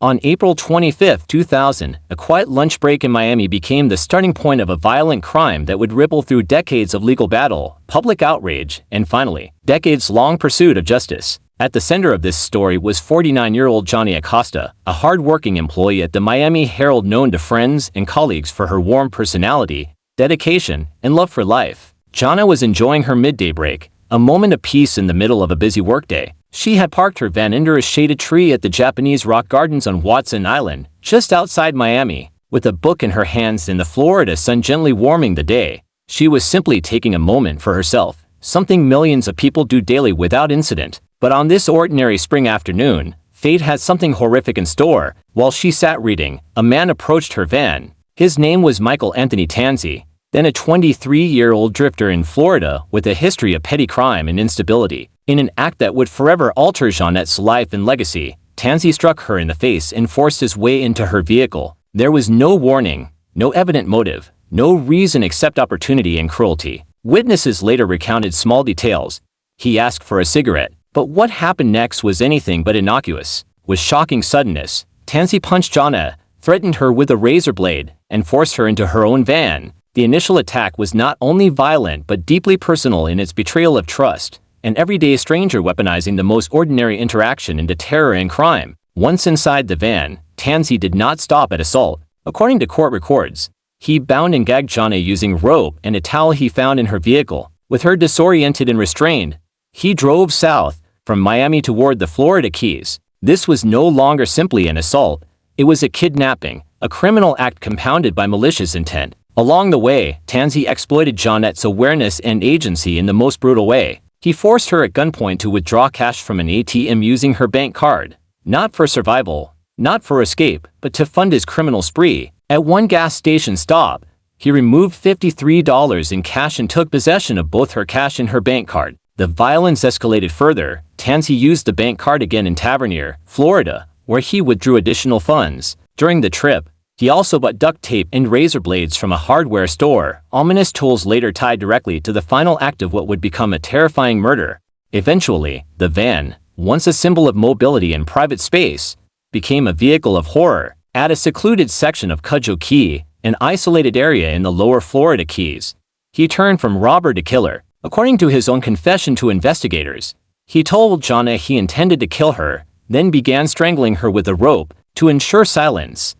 On April 25, 2000, a quiet lunch break in Miami became the starting point of a violent crime that would ripple through decades of legal battle, public outrage, and finally, decades-long pursuit of justice. At the center of this story was 49-year-old Johnny Acosta, a hard-working employee at the Miami Herald known to friends and colleagues for her warm personality, dedication, and love for life. Jonna was enjoying her midday break, a moment of peace in the middle of a busy workday. She had parked her van under a shaded tree at the Japanese Rock Gardens on Watson Island, just outside Miami. With a book in her hands and the Florida sun gently warming the day, she was simply taking a moment for herself, something millions of people do daily without incident. But on this ordinary spring afternoon, fate had something horrific in store. While she sat reading, a man approached her van. His name was Michael Anthony Tanzi, then a 23-year-old drifter in Florida with a history of petty crime and instability. In an act that would forever alter Jeanette's life and legacy, Tanzi struck her in the face and forced his way into her vehicle. There was no warning, no evident motive, no reason except opportunity and cruelty. Witnesses later recounted small details. He asked for a cigarette, but what happened next was anything but innocuous. With shocking suddenness, Tanzi punched Jonna, threatened her with a razor blade, and forced her into her own van. The initial attack was not only violent but deeply personal in its betrayal of trust, an everyday stranger weaponizing the most ordinary interaction into terror and crime. Once inside the van, Tanzi did not stop at assault. According to court records, he bound and gagged Jonna using rope and a towel he found in her vehicle. With her disoriented and restrained, he drove south from Miami toward the Florida Keys. This was no longer simply an assault. It was a kidnapping, a criminal act compounded by malicious intent. Along the way, Tanzi exploited Jeanette's awareness and agency in the most brutal way. He forced her at gunpoint to withdraw cash from an ATM using her bank card, not for survival, not for escape, but to fund his criminal spree. At one gas station stop, he removed $53 in cash and took possession of both her cash and her bank card. The violence escalated further. Tanzi used the bank card again in Tavernier, Florida, where he withdrew additional funds. During the trip, he also bought duct tape and razor blades from a hardware store, ominous tools later tied directly to the final act of what would become a terrifying murder. Eventually, the van, once a symbol of mobility and private space, became a vehicle of horror. At a secluded section of Cudjoe Key, an isolated area in the lower Florida Keys, he turned from robber to killer. According to his own confession to investigators, he told Jonna he intended to kill her, then began strangling her with a rope to ensure silence.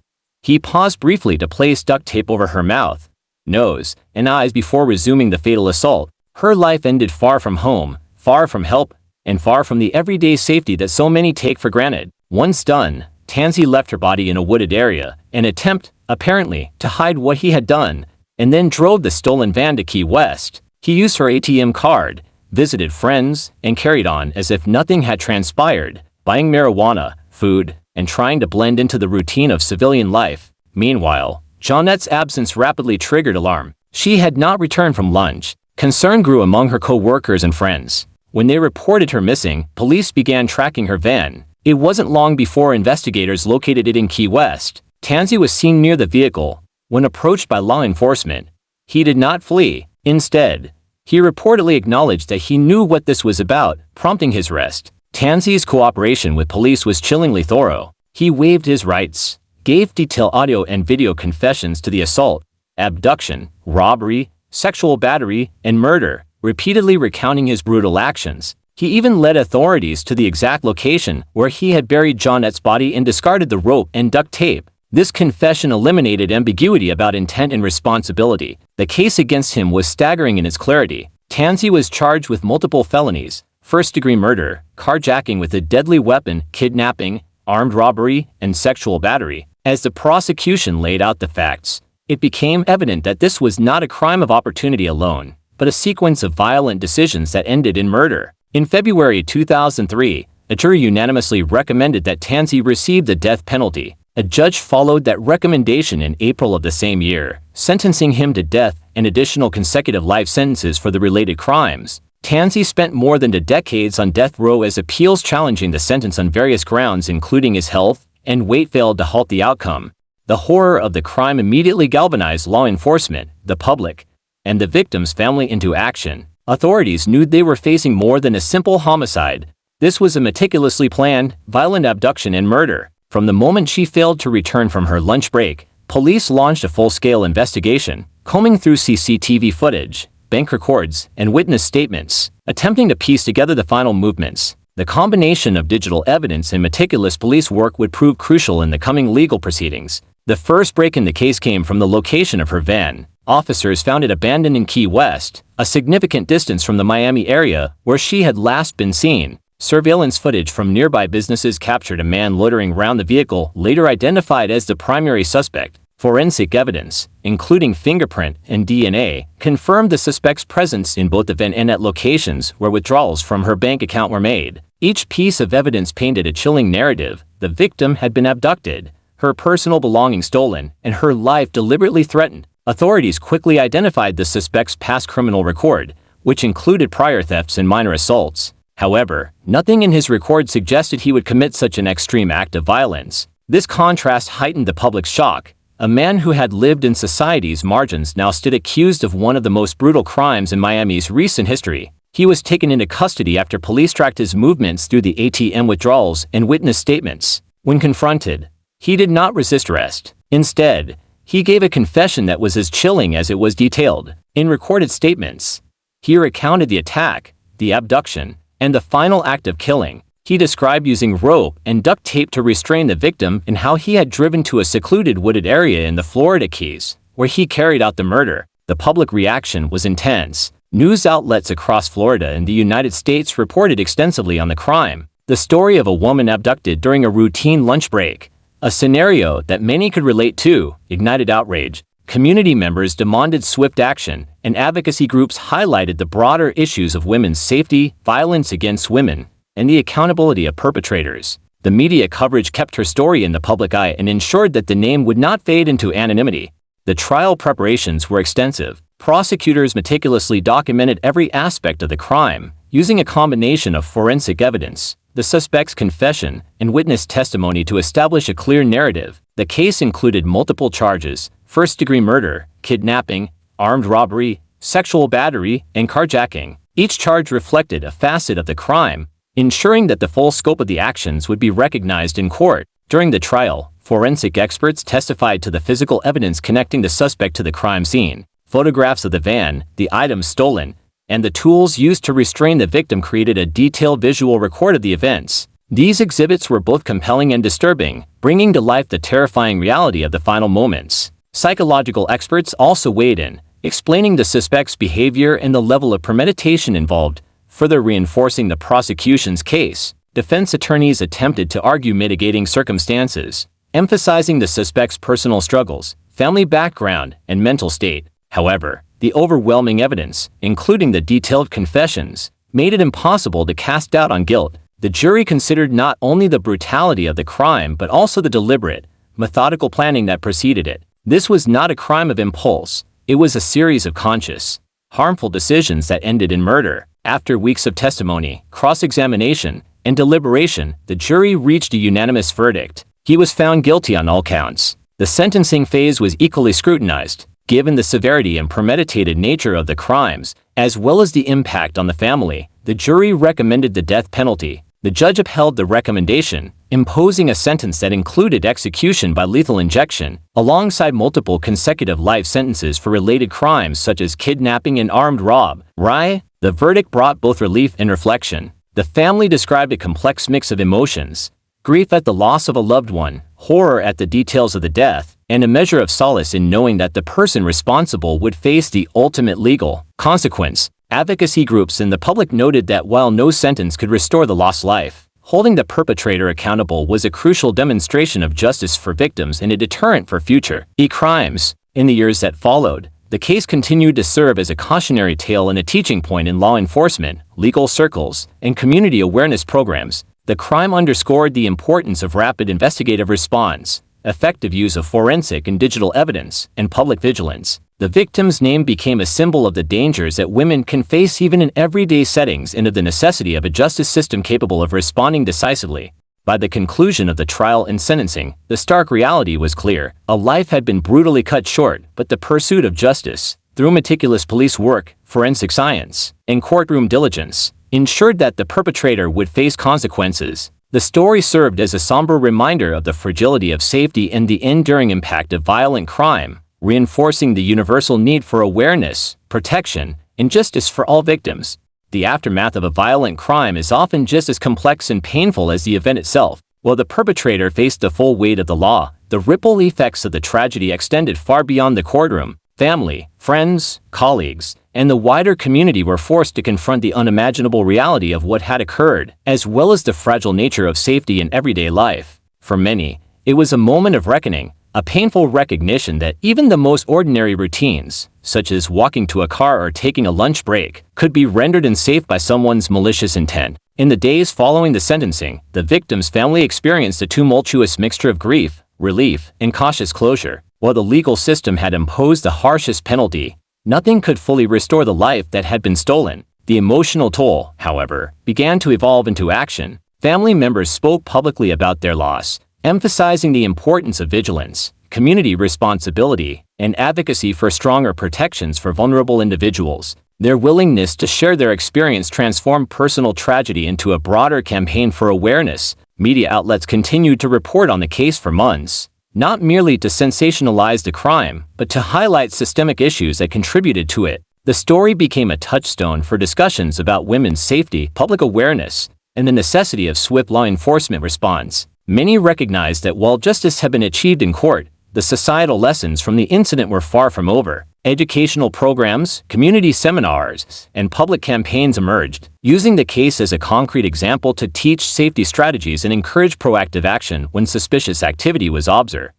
He paused briefly to place duct tape over her mouth, nose, and eyes before resuming the fatal assault. Her life ended far from home, far from help, and far from the everyday safety that so many take for granted. Once done, Tanzi left her body in a wooded area, an attempt, apparently, to hide what he had done, and then drove the stolen van to Key West. He used her ATM card, visited friends, and carried on as if nothing had transpired, buying marijuana, food, and trying to blend into the routine of civilian life. Meanwhile, Jeanette's absence rapidly triggered alarm. She had not returned from lunch. Concern grew among her co-workers and friends. When they reported her missing, police began tracking her van. It wasn't long before investigators located it in Key West. Tanzi was seen near the vehicle. When approached by law enforcement, he did not flee. Instead, he reportedly acknowledged that he knew what this was about, prompting his arrest. Tanzi's cooperation with police was chillingly thorough. He waived his rights, gave detailed audio and video confessions to the assault, abduction, robbery, sexual battery, and murder, repeatedly recounting his brutal actions. He even led authorities to the exact location where he had buried Jeanette's body and discarded the rope and duct tape. This confession eliminated ambiguity about intent and responsibility. The case against him was staggering in its clarity. Tanzi was charged with multiple felonies: first-degree murder, carjacking with a deadly weapon, kidnapping, armed robbery, and sexual battery. As the prosecution laid out the facts, it became evident that this was not a crime of opportunity alone, but a sequence of violent decisions that ended in murder. In February 2003, a jury unanimously recommended that Tanzi receive the death penalty. A judge followed that recommendation in April of the same year, sentencing him to death and additional consecutive life sentences for the related crimes. Tanzi spent more than 2 decades on death row as appeals challenging the sentence on various grounds including his health and weight failed to halt the outcome. The horror of the crime immediately galvanized law enforcement, the public, and the victim's family into action. Authorities knew they were facing more than a simple homicide. This was a meticulously planned, violent abduction and murder. From the moment she failed to return from her lunch break, police launched a full-scale investigation, combing through CCTV footage, bank records, and witness statements, attempting to piece together the final movements. The combination of digital evidence and meticulous police work would prove crucial in the coming legal proceedings. The first break in the case came from the location of her van. Officers found it abandoned in Key West, a significant distance from the Miami area where she had last been seen. Surveillance footage from nearby businesses captured a man loitering around the vehicle, later identified as the primary suspect. Forensic evidence, including fingerprint and DNA, confirmed the suspect's presence in both the van and at locations where withdrawals from her bank account were made. Each piece of evidence painted a chilling narrative. The victim had been abducted, her personal belongings stolen, and her life deliberately threatened. Authorities quickly identified the suspect's past criminal record, which included prior thefts and minor assaults. However, nothing in his record suggested he would commit such an extreme act of violence. This contrast heightened the public's shock. A man who had lived in society's margins now stood accused of one of the most brutal crimes in Miami's recent history. He was taken into custody after police tracked his movements through the ATM withdrawals and witness statements. When confronted, he did not resist arrest. Instead, he gave a confession that was as chilling as it was detailed. In recorded statements, he recounted the attack, the abduction, and the final act of killing. He described using rope and duct tape to restrain the victim and how he had driven to a secluded wooded area in the Florida Keys, where he carried out the murder. The public reaction was intense. News outlets across Florida and the United States reported extensively on the crime. The story of a woman abducted during a routine lunch break, a scenario that many could relate to, ignited outrage. Community members demanded swift action, and advocacy groups highlighted the broader issues of women's safety, violence against women, and the accountability of perpetrators. The media coverage kept her story in the public eye and ensured that the name would not fade into anonymity. The trial preparations were extensive. Prosecutors meticulously documented every aspect of the crime, using a combination of forensic evidence, the suspect's confession, and witness testimony to establish a clear narrative. The case included multiple charges: first-degree murder, kidnapping, armed robbery, sexual battery, and carjacking. Each charge reflected a facet of the crime, ensuring that the full scope of the actions would be recognized in court. During the trial, forensic experts testified to the physical evidence connecting the suspect to the crime scene. Photographs of the van, the items stolen, and the tools used to restrain the victim created a detailed visual record of the events. These exhibits were both compelling and disturbing, bringing to life the terrifying reality of the final moments. Psychological experts also weighed in, explaining the suspect's behavior and the level of premeditation involved, further reinforcing the prosecution's case. Defense attorneys attempted to argue mitigating circumstances, emphasizing the suspect's personal struggles, family background, and mental state. However, the overwhelming evidence, including the detailed confessions, made it impossible to cast doubt on guilt. The jury considered not only the brutality of the crime but also the deliberate, methodical planning that preceded it. This was not a crime of impulse. It was a series of conscious, harmful decisions that ended in murder. After weeks of testimony, cross-examination, and deliberation, the jury reached a unanimous verdict. He was found guilty on all counts. The sentencing phase was equally scrutinized, given the severity and premeditated nature of the crimes, as well as the impact on the family. The jury recommended the death penalty. The judge upheld the recommendation, imposing a sentence that included execution by lethal injection, alongside multiple consecutive life sentences for related crimes such as kidnapping and armed robbery. The verdict brought both relief and reflection. The family described a complex mix of emotions: grief at the loss of a loved one, horror at the details of the death, and a measure of solace in knowing that the person responsible would face the ultimate legal consequence. Advocacy groups and the public noted that while no sentence could restore the lost life, holding the perpetrator accountable was a crucial demonstration of justice for victims and a deterrent for future crimes. In the years that followed, the case continued to serve as a cautionary tale and a teaching point in law enforcement, legal circles, and community awareness programs. The crime underscored the importance of rapid investigative response, effective use of forensic and digital evidence, and public vigilance. The victim's name became a symbol of the dangers that women can face even in everyday settings and of the necessity of a justice system capable of responding decisively. By the conclusion of the trial and sentencing, the stark reality was clear. A life had been brutally cut short, but the pursuit of justice, through meticulous police work, forensic science, and courtroom diligence, ensured that the perpetrator would face consequences. The story served as a somber reminder of the fragility of safety and the enduring impact of violent crime, reinforcing the universal need for awareness, protection, and justice for all victims. The aftermath of a violent crime is often just as complex and painful as the event itself. While the perpetrator faced the full weight of the law, the ripple effects of the tragedy extended far beyond the courtroom. Family, friends, colleagues, and the wider community were forced to confront the unimaginable reality of what had occurred, as well as the fragile nature of safety in everyday life. For many, it was a moment of reckoning, a painful recognition that even the most ordinary routines, such as walking to a car or taking a lunch break, could be rendered unsafe by someone's malicious intent. In the days following the sentencing, the victim's family experienced a tumultuous mixture of grief, relief, and cautious closure. While the legal system had imposed the harshest penalty, nothing could fully restore the life that had been stolen. The emotional toll, however, began to evolve into action. Family members spoke publicly about their loss, emphasizing the importance of vigilance, community responsibility, and advocacy for stronger protections for vulnerable individuals. Their willingness to share their experience transformed personal tragedy into a broader campaign for awareness. Media outlets continued to report on the case for months, not merely to sensationalize the crime, but to highlight systemic issues that contributed to it. The story became a touchstone for discussions about women's safety, public awareness, and the necessity of swift law enforcement response. Many recognized that while justice had been achieved in court, the societal lessons from the incident were far from over. Educational programs, community seminars, and public campaigns emerged, using the case as a concrete example to teach safety strategies and encourage proactive action when suspicious activity was observed.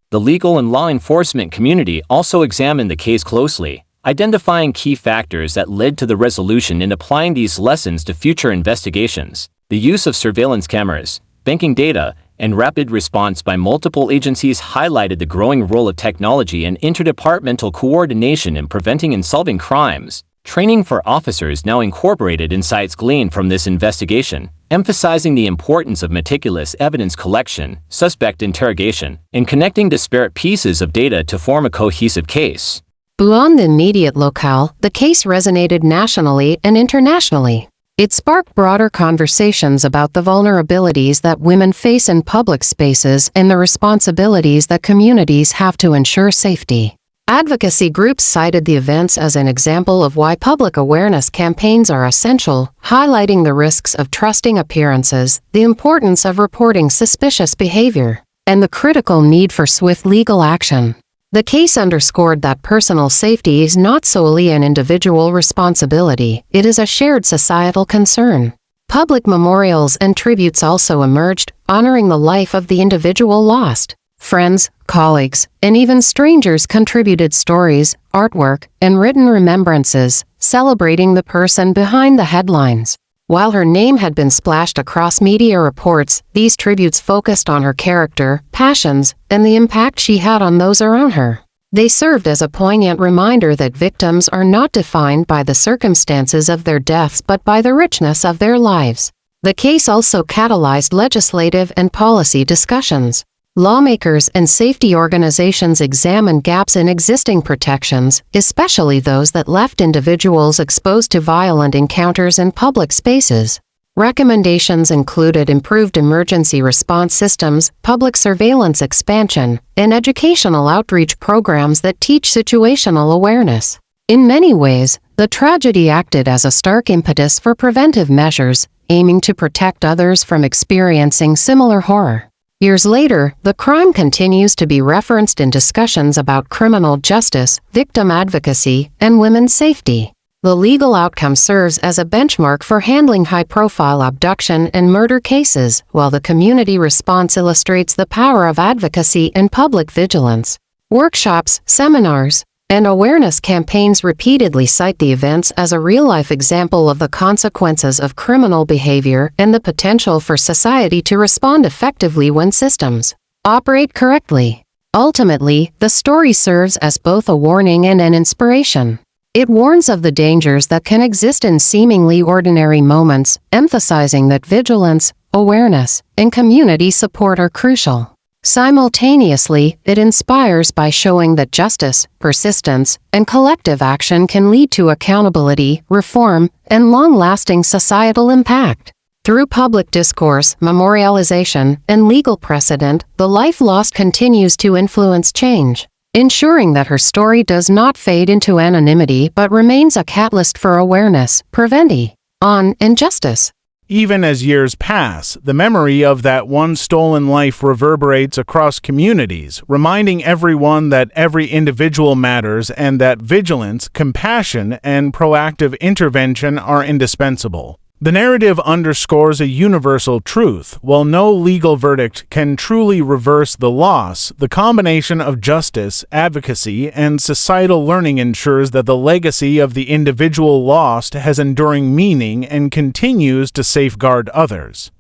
The legal and law enforcement community also examined the case closely, identifying key factors that led to the resolution and applying these lessons to future investigations. The use of surveillance cameras, banking data, and rapid response by multiple agencies highlighted the growing role of technology and interdepartmental coordination in preventing and solving crimes. Training for officers now incorporated insights gleaned from this investigation, emphasizing the importance of meticulous evidence collection, suspect interrogation, and connecting disparate pieces of data to form a cohesive case. Beyond the immediate locale, the case resonated nationally and internationally. It sparked broader conversations about the vulnerabilities that women face in public spaces and the responsibilities that communities have to ensure safety. Advocacy groups cited the events as an example of why public awareness campaigns are essential, highlighting the risks of trusting appearances, the importance of reporting suspicious behavior, and the critical need for swift legal action. The case underscored that personal safety is not solely an individual responsibility, it is a shared societal concern. Public memorials and tributes also emerged, honoring the life of the individual lost. Friends, colleagues, and even strangers contributed stories, artwork, and written remembrances, celebrating the person behind the headlines. While her name had been splashed across media reports, these tributes focused on her character, passions, and the impact she had on those around her. They served as a poignant reminder that victims are not defined by the circumstances of their deaths but by the richness of their lives. The case also catalyzed legislative and policy discussions. Lawmakers and safety organizations examined gaps in existing protections, especially those that left individuals exposed to violent encounters in public spaces. Recommendations included improved emergency response systems, public surveillance expansion, and educational outreach programs that teach situational awareness. In many ways, the tragedy acted as a stark impetus for preventive measures, aiming to protect others from experiencing similar horror. Years later, the crime continues to be referenced in discussions about criminal justice, victim advocacy, and women's safety. The legal outcome serves as a benchmark for handling high-profile abduction and murder cases, while the community response illustrates the power of advocacy and public vigilance. Workshops, seminars, and awareness campaigns repeatedly cite the events as a real-life example of the consequences of criminal behavior and the potential for society to respond effectively when systems operate correctly. Ultimately, the story serves as both a warning and an inspiration. It warns of the dangers that can exist in seemingly ordinary moments, emphasizing that vigilance, awareness, and community support are crucial. Simultaneously, it inspires by showing that justice, persistence, and collective action can lead to accountability, reform, and long-lasting societal impact. Through public discourse, memorialization, and legal precedent, the life lost continues to influence change, ensuring that her story does not fade into anonymity but remains a catalyst for awareness, prevention, and justice. Even as years pass, the memory of that one stolen life reverberates across communities, reminding everyone that every individual matters and that vigilance, compassion, and proactive intervention are indispensable. The narrative underscores a universal truth. While no legal verdict can truly reverse the loss, the combination of justice, advocacy, and societal learning ensures that the legacy of the individual lost has enduring meaning and continues to safeguard others.